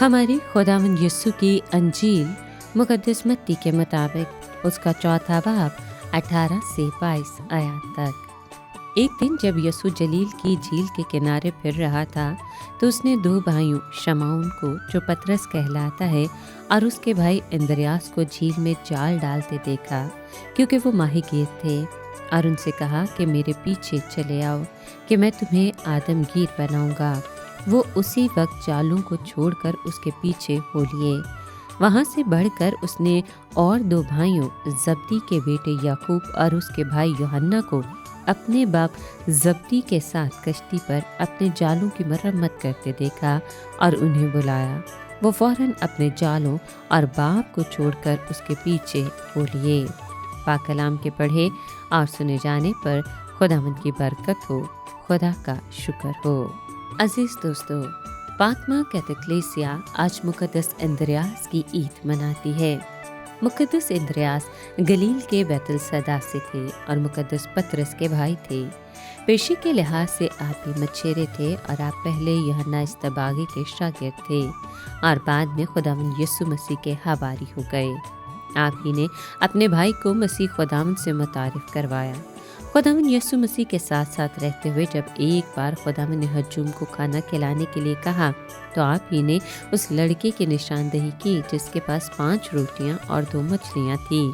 हमारे खुदावंद यीशु की अंजील मुकद्दस मत्ती के मुताबिक उसका चौथा बाब 18 से 22 आयत तक। एक दिन जब यीशु जलील की झील के किनारे फिर रहा था तो उसने दो भाइयों शमौन को, जो पतरस कहलाता है, और उसके भाई इंद्रियास को झील में जाल डालते देखा, क्योंकि वो माहीगीर थे, और उनसे कहा कि मेरे पीछे चले आओ कि मैं तुम्हें आदमगीर बनाऊंगा। वो उसी वक्त जालों को छोड़कर उसके पीछे हो लिए। वहाँ से बढ़कर उसने और दो भाइयों जब्दी के बेटे याकूब और उसके भाई यूहन्ना को अपने बाप जब्दी के साथ कश्ती पर अपने जालों की मरम्मत करते देखा और उन्हें बुलाया। वो फौरन अपने जालों और बाप को छोड़कर उसके पीछे हो लिए। पाक कलाम के पढ़े और सुने जाने पर खुदावंद की बरकत हो, खुदा का शुक्र हो। अजीज दोस्तों, पाकमा कैथोलिसिया आज मुकद्दस इंद्रियास की ईद मनाती है। मुकद्दस इंद्रियास गलील के बैतुल सदा से थे और मुकद्दस पतरस के भाई थे। पेशे के लिहाज से आप भी मच्छेरे थे और आप पहले यूहन्ना इस्तबागी के शागिर्द थे और बाद में खुदावंद यीशु मसीह के हवारी हो गए। आप ही ने अपने भाई को मसीह खुदावंद से मुतारिफ करवाया। खुदावंद यीशु मसीह के साथ साथ रहते हुए जब एक बार खुदावंद ने हजूम को खाना खिलाने के लिए कहा तो आप ही ने उस लड़के की निशानदेही की जिसके पास 5 रोटियां और 2 मछलियां थी।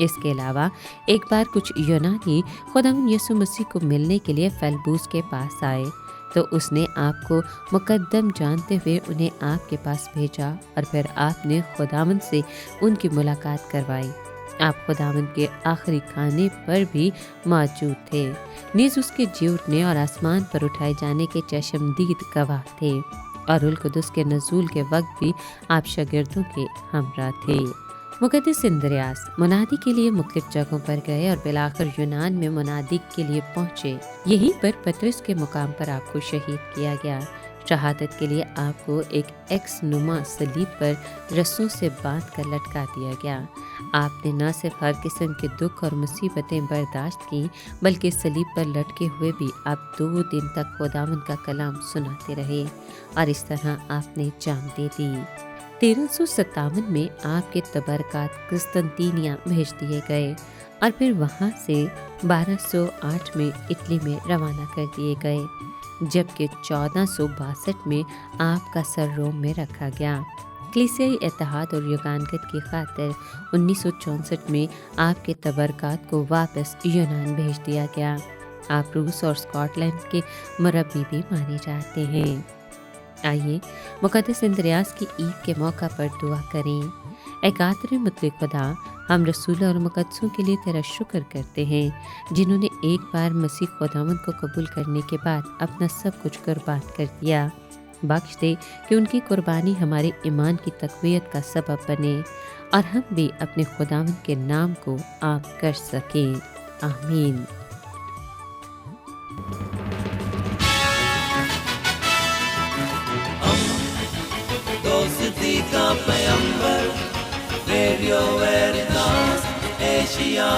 इसके अलावा एक बार कुछ यूनानी खुदावंद यीशु मसीह को मिलने के लिए फेलबूस के पास आए तो उसने आपको मुकद्दम जानते हुए उन्हें आपके पास भेजा और फिर आपने खुदावंद से उनकी मुलाकात करवाई। आप खुदावंद के आखिरी खाने पर भी मौजूद थे, नीज उसके जी उठने और आसमान पर उठाए जाने के चशमदीद गवाह थे, और उल कुदस के नज़ूल के वक्त भी आप शागिर्दों के हमरा थे। मुकद्दस इंद्रियास मुनादी के लिए मुख्तलिफ जगहों पर गए और बिलाखिर यूनान में मुनादी के लिए पहुँचे। यहीं पर पतरस के मुकाम पर आपको शहीद किया गया। शहादत के लिए आपको एक एक्स नुमा सलीब पर रस्सों से बांध कर लटका दिया गया। आपने न सिर्फ हर किस्म के दुख और मुसीबतें बर्दाश्त की, बल्कि सलीब पर लटके हुए भी आप 2 दिन तक खुदावंद का कलाम सुनाते रहे और इस तरह आपने जान दे दी। 1357 में आपके तबरकात कुस्तुंतिनिया भेज दिए गए और फिर वहाँ से 1208 में इटली में रवाना कर दिए गए, जबकि 1462 में आपका सर रोम में रखा गया। कलीसियाई इत्तेहाद और युगानगत की खातिर 1964 में आपके तबरकात को वापस यूनान भेज दिया गया। आप रूस और स्कॉटलैंड के मुरब्बी भी माने जाते हैं। आइए मुकद्दस इंद्रियास की ईद के मौका पर दुआ करें। एकात्र मुतलक खुदा, हम रसूल और मुकद्दसों के लिए तेरा शुक्र करते हैं जिन्होंने एक बार मसीह खुदावंद को कबूल करने के बाद अपना सब कुछ कुर्बान कर दिया। बख्श दे कि उनकी कुर्बानी हमारे ईमान की तक़वियत का सबब बने और हम भी अपने खुदावंद के नाम को आम कर सकें। आमीन। दोस्ती का पैगंबर, रेडियो वेरितास एशिया।